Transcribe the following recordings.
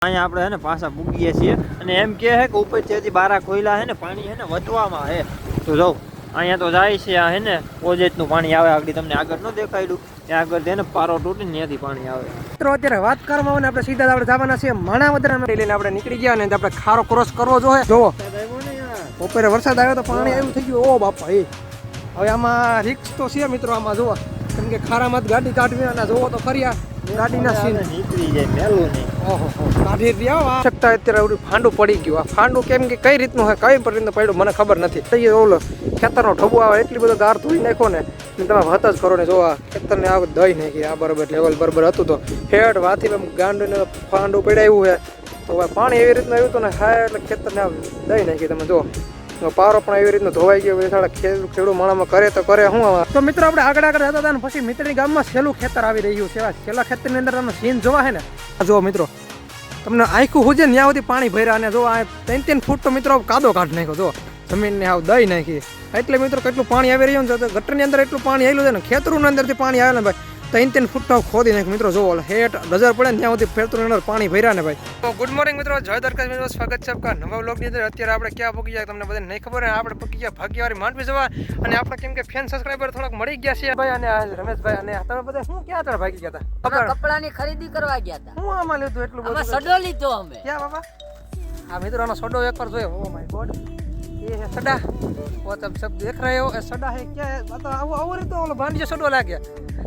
અહીંયા આપણે હે ને પાછા પૂગીએ છીએ અને એમ કે હે કે ઉપરથી બારા કોયલા હે ને પાણી હે ને વધવામાં હે તો જો અહીંયા તો જાય છે આ હે ને પ્રોજેક્ટનું પાણી આવે આગળ તમને આગળ ન દેખાડ્યું ત્યાં આગળ છે ને પારો તૂટીને ત્યાંથી પાણી આવે. મિત્રો અત્યારે વાત કરવામાં આવે ને આપણે સીધા આપણે જવાના છીએ માણાવદરા લઈને આપણે નીકળી ગયા ને આપણે ખારો ક્રોસ કરવો જોઈએ. જોવો બપોરે વરસાદ આવ્યો તો પાણી આવ્યું થઈ ગયું. ઓ બાપા એ હવે આમાં રિક્સ તો છે મિત્રો. આમાં જોવો કેમ કે ખારામાં ગાડી કાઢવી અને જોવો તો ખરી ગાડીના સીન નીકળી જાય મેલું નહીં. ઓહો કાઢી રહ્યા શકતા અત્યારે આવડું ફાંડું પડી ગયું. આ ફાંડું કેમ કે કઈ રીતનું હોય કઈ રીતનું પડ્યું મને ખબર નથી. ઓલો ખેતરનો ઠબુ આવે એટલી બધો ગાર ધોઈ નાખો ને તમે વાત જ કરો ને જો આ ખેતરને આ દઈ નાખી આ બરાબર લેવલ બરાબર હતું તો હેઠ વાથી ગાંડુને ફાંડું પડાવ્યું છે તો પાણી એવી રીતનું આવ્યું હતું ને હા એટલે ખેતરને દઈ નાખી. તમે જો પારો પણ એવી રીતનું ધોવાઈ ગયો. સાડા ખેડૂત માણામાં કરે તો કરે શું તો મિત્રો આપણે આગળ જતા હતા ને પછી મિત્રની ગામમાં છેલ્લું ખેતર આવી રહ્યું છે. છેલ્લા ખેતરની અંદર તમને સીન જોવા છે ને જો મિત્રો તમને આખું હુજે ત્યાં સુધી પાણી ભર્યા અને જો આ 3-3 ફૂટ તો મિત્રો કાદો કાઢ નાખ્યો. જો જમીનને આવ દઈ નાખી એટલે મિત્રો કેટલું પાણી આવી રહ્યું છે. ગટરની અંદર એટલું પાણી આવેલું છે ને ખેતરોની અંદરથી પાણી આવે ને ભાઈ 3-3 ફૂટ તો ખોદી નાખ્યું. મિત્રો જોવો હેઠ નજર પડે ને ત્યાં સુધી ખેતરોની અંદર પાણી ભર્યા ને ભાઈ. તો ગુડ મોર્નિંગ મિત્રો, જય દ્વારકા મિત્રો, સ્વાગત છે આપકા નવા વ્લોગની અંદર. અત્યારે આપણે ક્યાં પહોંચી ગયા તમને બધાને નહીં ખબર. આપણે પહોંચી ગયા ભાગ્યવાળી માંડવી જવા અને આપણે કેમ કે ફેન સબસ્ક્રાઈબર થોડાક મળી ગયા છે ભાઈ અને રમેશભાઈ અને તમે બધા શું ક્યાં તરફ ભાગી ગયા હતા? કપડાની ખરીદી કરવા ગયા હતા. હું આમાં લીધું એટલું બધું સડો લીધો અમે. ક્યાં બાબા? આ મિત્રો આનો સડો એકવાર જોયો. ઓ માય ગોડ ये है सडा. वो तब सब देख रहे हो ये सडा है क्या है? बता वो रे तो भांडियो सडो लाग गया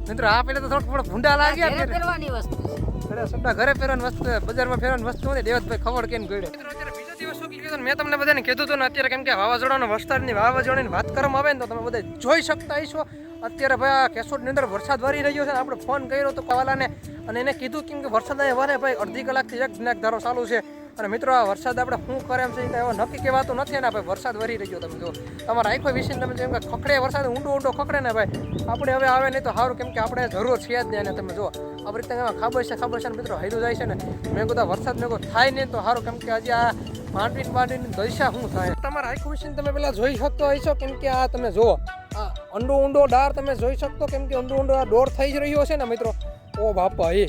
મિત્રો. આ પેલા તો થોડો ભૂંડા લાગ્યા. ઘરે પહેરવાની વસ્તુ છે. સડા ઘરે પહેરવાની વસ્તુ છે, બજારમાં પહેરવાની વસ્તુ નથી. દેવતભાઈ ખબર કેમ ગયો મિત્રો. અત્યારે બીજો દિવસ શું કીધું મેં તમને બધાને કીધું હતું ને અત્યારે કેમ કે વાવાઝોડાનો વરસાદની વાવાઝોડાની વાત કરવામાં આવે ને તો તમે બધા જોઈ શકતા હશો. અત્યારે ભાઈ આ કેશોદની અંદર વરસાદ વરી રહ્યો છે. આપણે ફોન કર્યો તો કવાલાને અને એને કીધું કેમ કે વરસાદ અહીંયા વરે ભાઈ અડધી કલાકથી એક ધારો ચાલુ છે. અને મિત્રો આ વરસાદ આપણે શું કરે એમ છે કે એવા નક્કી કહેવાતું નથી ને ભાઈ. વરસાદ વરી રહ્યો તમે જો તમારા આખો વિશે તમે જેમ કે ખખડે વરસાદ ઊંડો ખખડે ને ભાઈ આપણે હવે આવે નહીં તો સારું કેમ કે આપણે જરૂર છે જ નહીં. અને તમે જો આ રીતે ખાબર છે ને મિત્રો હૈરું જાય છે ને મેં કીધું વરસાદ મેં થાય નહીં તો સારું કેમ કે હજી આ માંડવીની દશા શું થાય તમારા આખો વિશે તમે પેલા જોઈ શકતો હશો કેમ કે આ તમે જુઓ આ ઊંડો ડાર તમે જોઈ શકતો કેમ કે ઊંડો આ ડોર થઈ જ રહ્યો છે ને મિત્રો. ઓ બાપા એ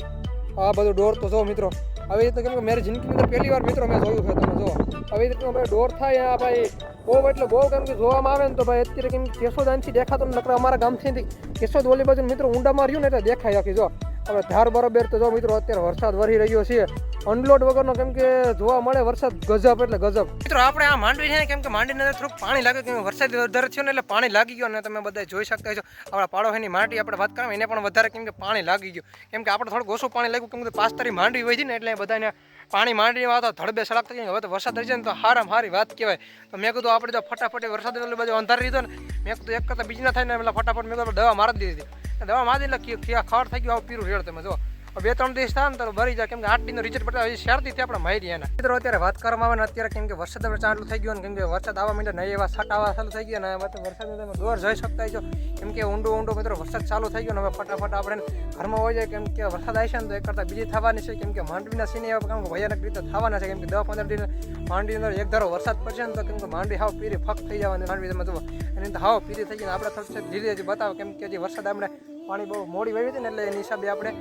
આ બધું ડોર તો જો મિત્રો આવી રીતે કેમ કે મારી જિંદગીની અંદર પહેલી વાર મિત્રો મેં જોયું છે. તમે જો આવી રીતે ભાઈ ડોર થાય આ ભાઈ બહુ એટલે બહુ કેમ કે જોવામાં આવે ને તો ભાઈ અત્યારે કેમ કેશોદ આનથી દેખાતો નકર અમારા ગામથી કેશોદ ઓલી બાજુ મિત્રો ઊંડામાં રહ્યું ને એટલે દેખાય આખી. જો હવે ધાર બરોબર તો જો મિત્રો અત્યારે વરસાદ વરી રહ્યો છે અનલોડ વગરનો કેમ કે જોવા મળે વરસાદ ગજબ એટલે ગજબ. મિત્રો આપણે આ માંડવી છે કેમ કે માંડવીની અંદર થોડુંક પાણી લાગે કેમ વરસાદ વધારે થયો ને એટલે પાણી લાગી ગયો. અને તમે બધા જોઈ શકતા છો આપણા પાડોશીની માટી આપણે વાત કરીએ એને પણ વધારે કેમ કે પાણી લાગી ગયું કેમ કે આપણે થોડુંક ઓછું પાણી લાગ્યું કેમ કે 5 તારી માંડવી હોય છે ને એટલે બધાને પાણી માંડવીમાં તો ધડબે સળાક થઈ જાય. હવે તો વરસાદ થઈ જાય ને તો હારી વાત કહેવાય. તો મેં કીધું આપણે તો ફટાફટ વરસાદ એટલે બધું અંધારી દીધો ને મેં કીધું એક કરતાં બીજી ના થાય ને એટલે ફટાફટ મેં કીધું દવા મારી દીધી. દવા મારી એટલે ખાડ થઈ ગયું આવું પીરું રેડ. તમે જો 2-3 દિવસ થાય ને તો ભરી જાય કેમ કે 8 દિનનો રિઝલ્ટ બતાવે હજી શેરથી આપણે મારી એના મિત્રો. અત્યારે વાત કરવામાં આવે ને અત્યારે કેમ કે વરસાદ ચાલુ થઈ ગયો ને કેમ કે વરસાદ આવવા માંડે નહીં એવા છાંટા આવવા ચાલુ થઈ ગયા ને વરસાદની તમે દોર જોઈ શકતા છો કેમ કે ઊંડો મિત્રો વરસાદ ચાલુ થઈ ગયો ને હવે ફટાફટ આપણે ઘરમાં હોય જાય કેમ કે વરસાદ આવશે ને તો એક કરતાં બીજી થવાની છે કેમ કે માંડવીના સીને એવા કામ ભયાનક રીતે થવાના છે કેમ કે 10-15 દિન માંડવી અંદર એક ધારો વરસાદ પડશે ને તો કેમ કે માંડવી હાવ પીરી ફક થઈ જવાની. માંડવી તમે જુઓ એની અંદર હાવ પીરી થઈ ગઈ. આપણે થોડું ધીરે ધીરે બતાવો કેમ કે હજી વરસાદ આપણે પાણી બહુ મોડી વાવી હતી ને એટલે એની હિસાબે આપણે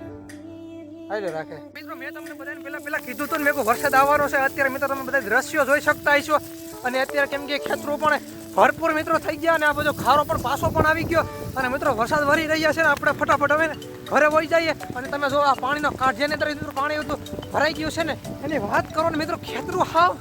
હાલે રાખે. મિત્રો મેં તમને બધાને પેલા કીધું હતું ને મેં વરસાદ આવવાનો છે. અત્યારે મિત્રો તમે બધા દ્રશ્યો જોઈ શકતા હશો અને અત્યારે કેમ કે ખેતરો પણ ભરપૂર મિત્રો થઈ ગયા અને આ બધો ખારો પણ પાછો પણ આવી ગયો અને મિત્રો વરસાદ વરી રહ્યા છે ને આપણે ફટાફટ હવે ને ઘરે વળી જઈએ. અને તમે જો આ પાણીનો કાંઠ જેની અંદર મિત્રો પાણી હતું ભરાઈ ગયું છે ને એની વાત કરો ને મિત્રો ખેતરું હાવ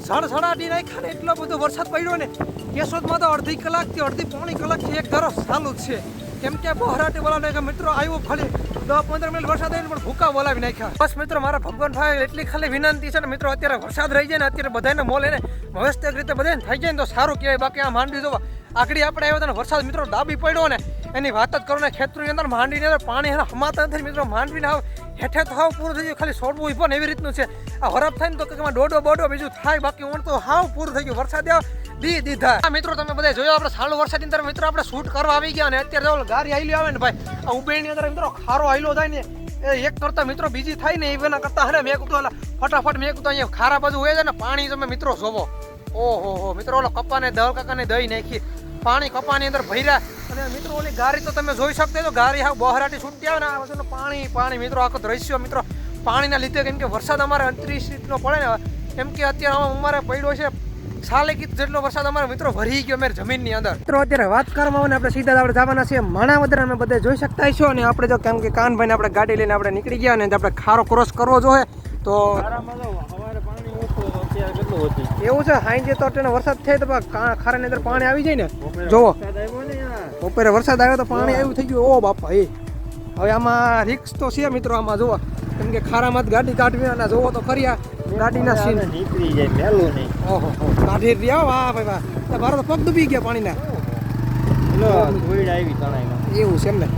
ઝળઝળાટી નાખ્યા ને એટલો બધો વરસાદ પડ્યો ને કેશોદમાં તો અડધી કલાકથી એક ધારો ચાલુ જ છે કેમ કે બહરાટી બોલાવે કે મિત્રો આવ્યો ખાલી 10-15 મિનિટ વરસાદ આવીને પણ ભૂકા બોલાવી નાખ્યા. બસ મિત્રો મારા ભગવાન ભાઈ એટલી ખાલી વિનંતી છે ને મિત્રો અત્યારે વરસાદ રહી જાય ને અત્યારે બધાને મોલ એને વ્યવસ્થિત રીતે બધાને થઈ જાય ને તો સારું કહેવાય. બાકી આ માંડવી જોવા આગળ આપણે આવ્યો હતો ને વરસાદ મિત્રો ડાબી પડ્યો ને એની વાત જ કરો ને ખેતરની અંદર માંડવીની અંદર પાણી એને હમાતા નથી મિત્રો. માંડવીને હાવ હેઠે તો હાવ પૂરું થઈ ગયું ખાલી છોડવું પણ એવી રીતનું છે. આ વરફ થાય ને તો કે ડોડો બીજું થાય બાકી ઓણ તો હાવ પૂરું થઈ ગયું. વરસાદ દીધા મિત્રો તમે બધા જોયો આપણે સાલું વરસાદની અંદર મિત્રો આપણે શૂટ કરવા આવી ગયા અને અત્યારે ગાડી હાઈલી આવે ને ભાઈ આ ઉબેડની અંદર મિત્રો ખારો હાઈલો થાય ને એક કરતા મિત્રો બીજી થાય ને એના કરતા હે મેં કીધું ફટાફટ મેં કીધું અહીંયા ખારા બાજુ હોય છે ને પાણી તમે મિત્રો જોવો. ઓહો મિત્રો ઓલો કપ્પાને દળ કાકાને દઈ નાખી પાણી કપાની અંદર ભર્યા અને મિત્રો ઓલી ગાડી તો તમે જોઈ શકતા છો ગાડી હાવ બહરાટી છૂટી આવે ને આ બધું પાણી મિત્રો આખો દ્રશ્યો મિત્રો પાણીના લીધે, કેમ કે વરસાદ અમારે 29 ઇંચનો પડે ને, કેમ કે અત્યારે અમારે પડ્યો છે 6 ઇંચ જેટલો વરસાદ અમારા મિત્રો ભરી ગયો અમારી જમીનની અંદર. મિત્રો અત્યારે વાત કરવામાં આવે ને આપણે સીધા આપણે જવાના છીએ માણાવદર. અમે બધા જોઈ શકતા છો અને આપણે જો કેમ કે કાનભાઈને આપણે ગાડી લઈને આપણે નીકળી ગયા ને આપણે ખારો ક્રોસ કરવો જોઈએ તો એવું છે. હાઈ તો અત્યારે વરસાદ થાય તો ખારાની અંદર પાણી આવી જાય ને. જોવો બપોરે વરસાદ આવ્યો તો પાણી આવ્યું થઈ ગયું. ઓ બાપા એ હવે આમાં રિક્સ તો છે મિત્રો. આમાં જોવો કેમ કે ખારામાં જ ગાડી કાઢવી અને જોવો તો ખરી આ ગાડીના સીન નીકળી જાય મેલું નહીં. ઓહો કાઢી રહ્યા. વાહ ભાઈ વાહ, મારો તો પગ ડૂબી ગયા પાણીના. આવી તણાઈમાં એવું છે એમને.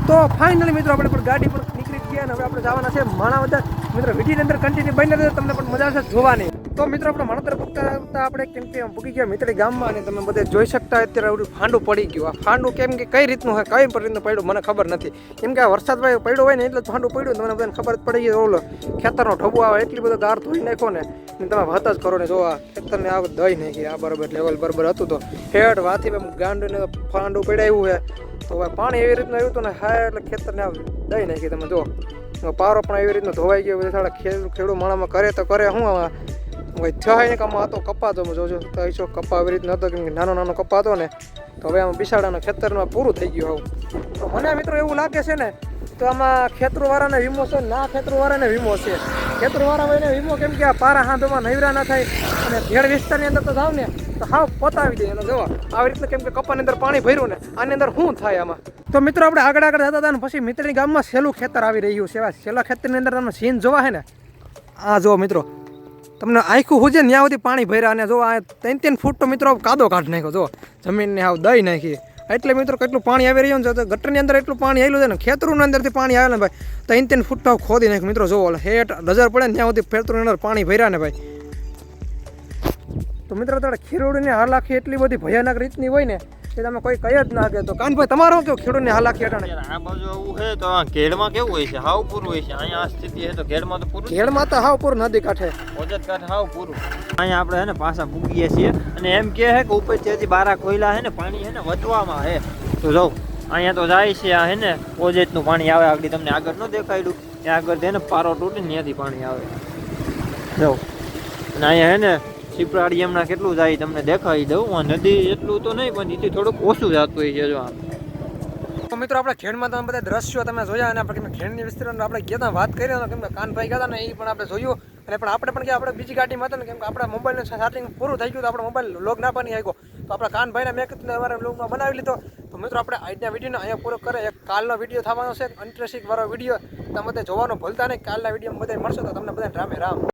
તો ફાઇનલી મિત્રો આપણે પણ ગાડી પણ નીકળી ગયા અને હવે આપણે જવાના છે માણાવદર. મિત્રો વિડીયોની અંદર કન્ટિન્યુ બની રહેશે, તમને પણ મજા આવશે જોવાની. તો મિત્રો આપણે માણાવદર પૂગતા આપણે કેમ કે પૂગી ગયા મિત્રી ગામમાં અને તમે બધે જોઈ શકતા અત્યારે ફાંડું પડી ગયું. આ ફાંડું કેમ કે કઈ રીતનું હોય, કઈ રીતનું પડ્યું મને ખબર નથી. કેમ કે આ વરસાદ ભાઈ પડ્યો હોય ને એટલે ફાંડું પડ્યું તમને બધાને ખબર જ પડી ગઈ. ઓલો ખેતરનો ઢબુ આવે એટલી બધો ગાર ધોઈ નાખો ને તમે વાત જ કરો ને. જો આ ખેતરને આ દઈ નાખી આ બરાબર લેવલ બરાબર હતું તો હેઠ વાથી ગાંડુને ફાંડું પડાવ્યું છે તો પાણી એવી રીતનું આવ્યું હતું ને હા એટલે ખેતરને આ દઈ નાખી. તમે જો પારો પણ એવી રીતનું ધોવાઈ ગયો. બધા ખેડૂત માણામાં કરે તો કરે શું આમાં થાય ને કે આમાં હતો કપા તો જોજો તો કપા આવી રીતનો હતો કેમ કે નાનો નાનો કપા હતો ને તો હવે આમાં બિસાડાના ખેતરમાં પૂરું થઈ ગયું આવું. તો મને મિત્રો એવું લાગે છે ને તો આમાં ખેતરવાળાને વીમો છે ના ખેતરવાળાને વીમો છે. ખેતરવાળા વીમો કેમ કે આ પારા હાંધોમાં નૈરા ના થાય અને ભેડ વિસ્તારની અંદર તો જાવ ને તો હાવ પતાવી દે એને. જોવા આવી રીતના કેમ કે કપાની અંદર પાણી ભર્યું ને આની અંદર શું થાય આમાં. તો મિત્રો આપણે આગળ જતા હતા ને પછી મિત્રની ગામમાં સહેલું ખેતર આવી રહ્યું છે. સહેલા ખેતરની અંદર તમને સીન જોવા છે ને આ જો મિત્રો તમને આખું હુજે ત્યાં સુધી પાણી ભર્યા અને જો આ 3 ફૂટ તો મિત્રો કાદો કાઢ નાખ્યો. જો જમીનને હાવ દઈ નાખી એટલે મિત્રો કેટલું પાણી આવી રહ્યું છે. તો ગટરની અંદર એટલું પાણી આવેલું છે ને ખેતરોની અંદરથી પાણી આવે ને ભાઈ 3 ફૂટ તો ખોદી નાખ્યું. મિત્રો જોવો હેઠ નજર પડે ને ત્યાં સુધી ખેતરોની અંદર પાણી ભર્યા ને ભાઈ. તો મિત્રો તારે ખેડૂતની હાલાકી એટલી બધી ભયાનક રીતની હોય ને કે તમે કોઈ કહી જ ના કે. તો કાનભાઈ તમારો કેવું ખેડૂતની હાલાકી હટાણે? આ બાજુ આવું છે તો આ ઘેડમાં કેવું હોય છે હાવ પૂરું હોય છે. અહીંયા આ સ્થિતિ છે તો ઘેડમાં તો પૂરું. ઘેડમાં તો હાવ પૂરું નદી કાંઠે ઓજત કાંઠે હાવ પૂરું. અહીંયા આપણે હે ને પાછા પૂગીએ છીએ અને એમ કે છે કે ઉપરથી હજી બારા કોયલા છે ને પાણી છે ને વધવામાં છે. તો જો અહીંયા તો જાય છે આ હે ને ઓજેતનું પાણી આવે. આગળ તમને આગળ ન દેખાડ્યું ત્યાં આગળ તેને પારો તૂટીને ત્યાંથી પાણી આવે. જો અને અહીંયા હે ને શીપરાડી એમના કેટલું જાય તમને દેખાડી દઉં. નદી એટલું તો નહીં પણ એથી થોડુંક ઓછું જતું હોય છે. જો આમ તો મિત્રો આપણે ખેડમાં તમે બધા દ્રશ્યો તમે જોયા અને આપણે ખેડની વિસ્તરણ આપણે ગયા વાત કરી કેમ કે કાનભાઈ ગયા હતા ને એ પણ આપણે જોયું અને પણ આપણે પણ કે આપણે બીજી ગાડીમાં હતા ને કેમ કે આપણા મોબાઈલનું ચાર્જિંગ પૂરું થઈ ગયું તો આપણે મોબાઈલ લોગ ના બની આવ્યો. તો આપણા કાનભાઈને મેં કીધું અમારે લોગમાં બનાવી લીધો. તો મિત્રો આપણે આજના વિડીયોને અહીંયા પૂરો કરે. એક કાલનો વિડીયો થવાનો છે ઇન્ટરેસ્ટિંગ વાળો વિડીયો તમે બધા જોવાનો ભૂલતા નહીં. કાલના વિડીયોમાં બધા મળશે તો તમને બધા રામે રામ.